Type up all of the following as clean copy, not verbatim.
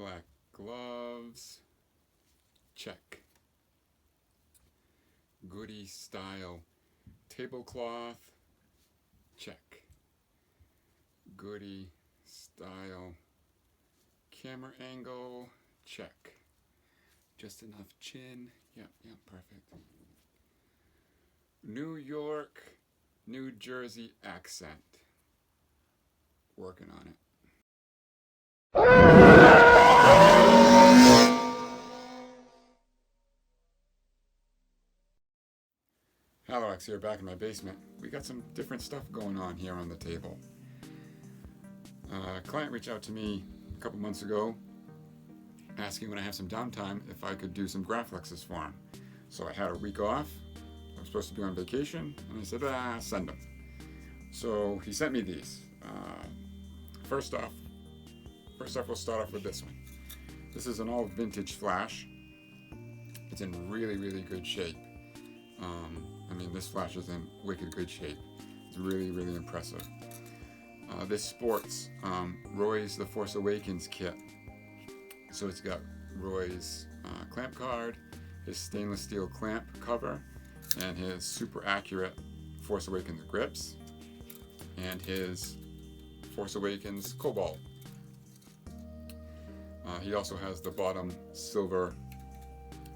Black gloves, check. Goody style tablecloth, check. Goody style camera angle, check. Just enough chin, yep, perfect. New York, New Jersey accent, working on it. Alex here, back in my basement. We got some different stuff going on here on the table. A client reached out to me a couple months ago asking when I have some downtime if I could do some graflexs for him. So I had a week off. I was supposed to be on vacation, and I said, send them. So he sent me these. First off, we'll start off with this one. This is an all vintage flash. It's in really, really good shape. This flash is in wicked good shape. It's really, really impressive. This sports Roy's The Force Awakens kit. So it's got Roy's clamp card, his stainless steel clamp cover, and his super accurate Force Awakens grips, and his Force Awakens cobalt. He also has the bottom silver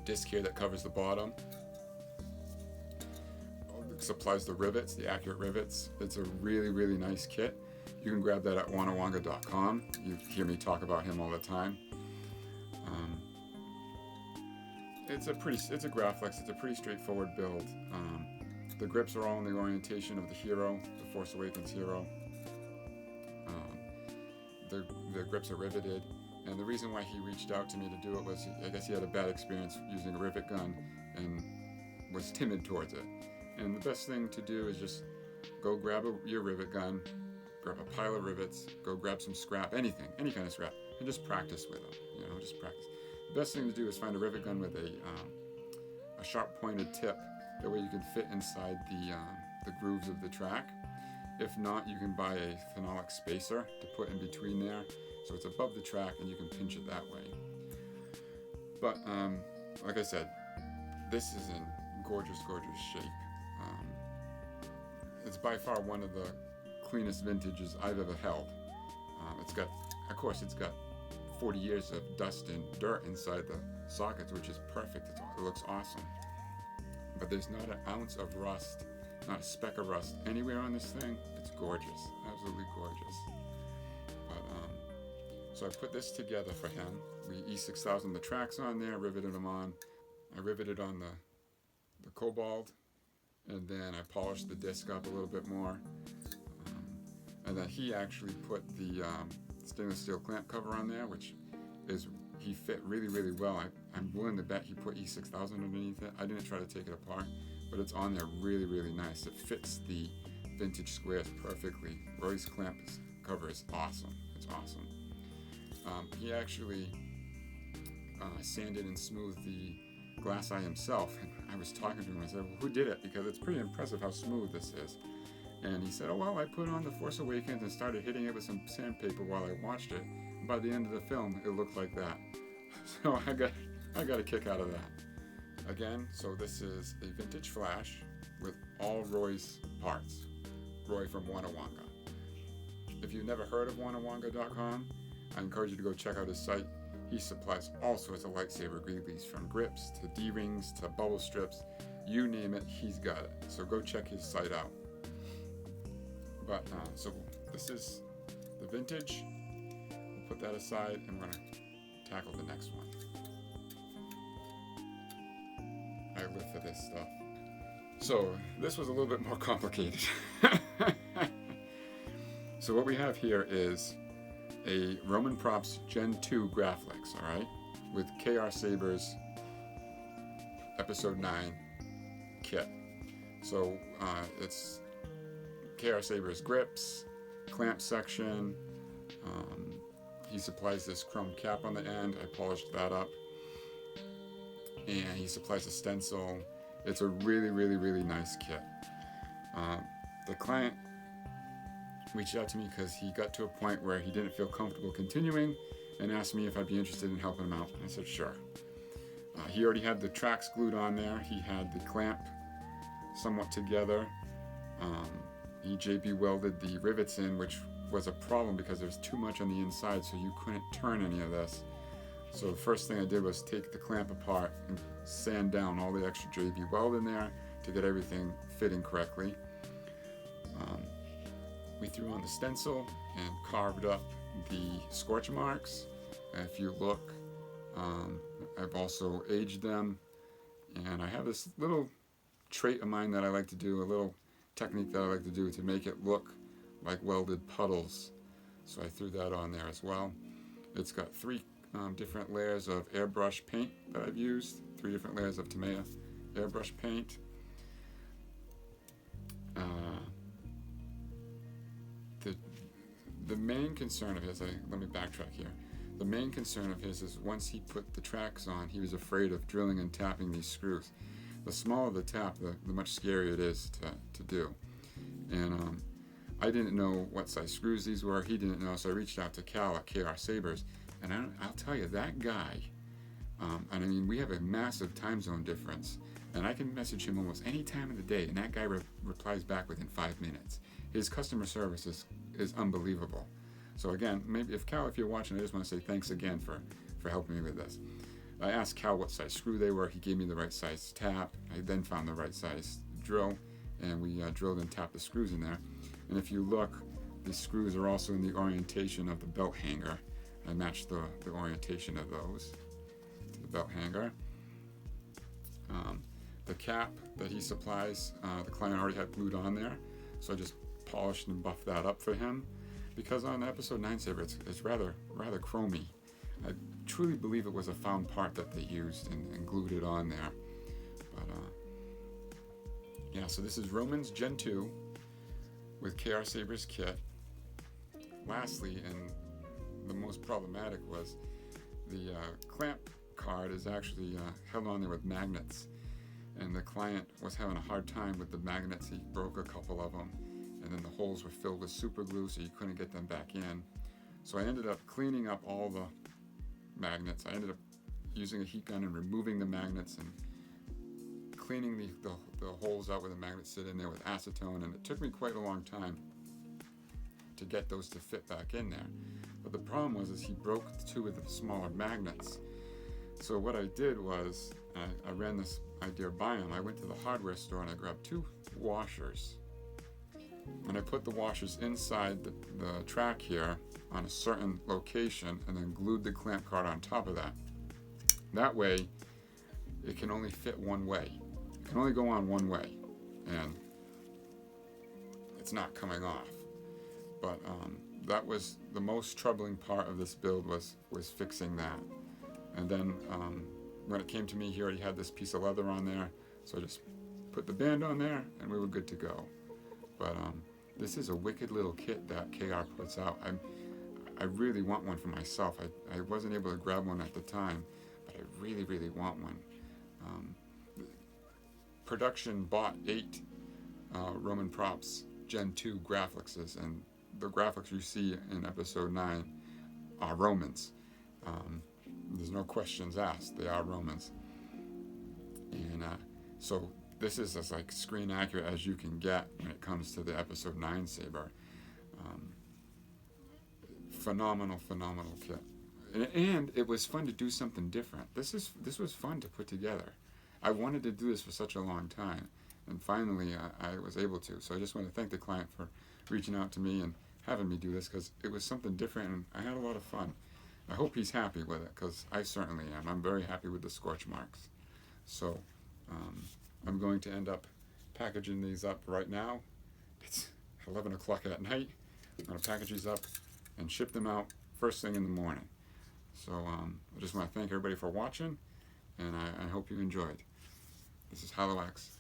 disc here that covers the bottom. Supplies the rivets, the accurate rivets. It's a really, really nice kit. You can grab that at wanawanga.com. You hear me talk about him all the time. It's a Graflex. It's a pretty straightforward build. The grips are all in the orientation of the hero, the Force Awakens hero. The grips are riveted, and the reason why he reached out to me to do it was I guess he had a bad experience using a rivet gun and was timid towards it. And the best thing to do is just go grab your rivet gun, grab a pile of rivets, go grab some scrap, anything, any kind of scrap, and just practice with them. Just practice. The best thing to do is find a rivet gun with a sharp pointed tip. That way you can fit inside the grooves of the track. If not, you can buy a phenolic spacer to put in between there, so it's above the track and you can pinch it that way. But like I said, this is in gorgeous, gorgeous shape. It's by far one of the cleanest vintages I've ever held. It's got 40 years of dust and dirt inside the sockets, which is perfect. It looks awesome. But there's not an ounce of rust, not a speck of rust anywhere on this thing. It's gorgeous, absolutely gorgeous. But so I put this together for him. We E6000 the tracks on there, riveted them on. I riveted on the cobalt, and then I polished the disc up a little bit more. And then he actually put the stainless steel clamp cover on there, which he fit really, really well. I'm willing to bet he put E6000 underneath it. I didn't try to take it apart, but it's on there really, really nice. It fits the vintage squares perfectly. Roy's clamp cover is awesome. It's awesome. He actually sanded and smoothed the glass eye himself, and I was talking to him. I said, well, who did it? Because it's pretty impressive how smooth this is. And he said, I put on The Force Awakens and started hitting it with some sandpaper while I watched it. And by the end of the film, it looked like that. So I got a kick out of that. Again, so this is a vintage flash with all Roy's parts. Roy from Wanawanga. If you've never heard of wanawanga.com, I encourage you to go check out his site. He supplies all sorts of lightsaber greeblies, from grips to D-rings to bubble strips. You name it, he's got it. So go check his site out. But so this is the vintage. We'll put that aside, and we're going to tackle the next one. I live for this stuff. So this was a little bit more complicated. So what we have here is a Roman Props Gen 2 Graflex, all right, with KR Sabers Episode 9 kit. So it's KR Sabers grips, clamp section. He supplies this chrome cap on the end. I polished that up. And he supplies a stencil. It's a really, really, really nice kit. The client reached out to me because he got to a point where he didn't feel comfortable continuing, and asked me if I'd be interested in helping him out. I said sure. He already had the tracks glued on there. He had the clamp somewhat together. He JB welded the rivets in, which was a problem because there's too much on the inside, so you couldn't turn any of this. So the first thing I did was take the clamp apart and sand down all the extra JB weld in there to get everything fitting correctly. We threw on the stencil and carved up the scorch marks. If you look, I've also aged them, and I have this little trait of mine that I like to do, a little technique that I like to do to make it look like welded puddles. So I threw that on there as well. It's got 3 different layers of airbrush paint that I've used, 3 different layers of Tamiya airbrush paint. The main concern of his, let me backtrack here. The main concern of his is once he put the tracks on, he was afraid of drilling and tapping these screws. The smaller the tap, the much scarier it is to do. And I didn't know what size screws these were. He didn't know, so I reached out to Cal at KR Sabers. And I'll tell you, that guy, and I mean, we have a massive time zone difference. And I can message him almost any time of the day, and that guy replies back within 5 minutes. His customer service is unbelievable. So again, maybe if you're watching, I just want to say thanks again for helping me with this. I asked Cal what size screw they were. He gave me the right size tap. I then found the right size drill, and we drilled and tapped the screws in there. And if you look, the screws are also in the orientation of the belt hanger. I matched the orientation of those to the belt hanger. The cap that he supplies, the client already had glued on there, so I just polished and buffed that up for him. Because on episode 9 Saber, it's rather chromy. I truly believe it was a found part that they used and glued it on there. But yeah, so this is Romans Gen 2 with KR Sabers kit. Lastly, and the most problematic was the clamp card is actually held on there with magnets, and the client was having a hard time with the magnets. He broke a couple of them, and then the holes were filled with super glue, so you couldn't get them back in. So I ended up cleaning up all the magnets. I ended up using a heat gun and removing the magnets and cleaning the holes out where the magnets sit in there with acetone, and it took me quite a long time to get those to fit back in there. But the problem was he broke 2 of the smaller magnets. So what I did was I ran this idea by him. I went to the hardware store and I grabbed 2 washers, and I put the washers inside the track here on a certain location, and then glued the clamp card on top of that. That way it can only fit one way. It can only go on one way, and it's not coming off. But that was the most troubling part of this build, was fixing that. And then when it came to me, he already had this piece of leather on there, so I just put the band on there and we were good to go. But this is a wicked little kit that KR puts out. I really want one for myself. I wasn't able to grab one at the time, but I really want one. Production bought 8 Roman Props Gen 2 Graflexes, and the Graflex you see in episode 9 are Romans. There's no questions asked. They are Romans. And so this is as like screen accurate as you can get when it comes to the episode 9 Saber. Phenomenal kit. And it was fun to do something different. This was fun to put together. I wanted to do this for such a long time, and finally I was able to. So I just want to thank the client for reaching out to me and having me do this, because it was something different and I had a lot of fun. I hope he's happy with it, because I certainly am. I'm very happy with the scorch marks. So I'm going to end up packaging these up right now. It's 11 o'clock at night. I'm going to package these up and ship them out first thing in the morning. So I just want to thank everybody for watching, and I hope you enjoyed. This is HalloX.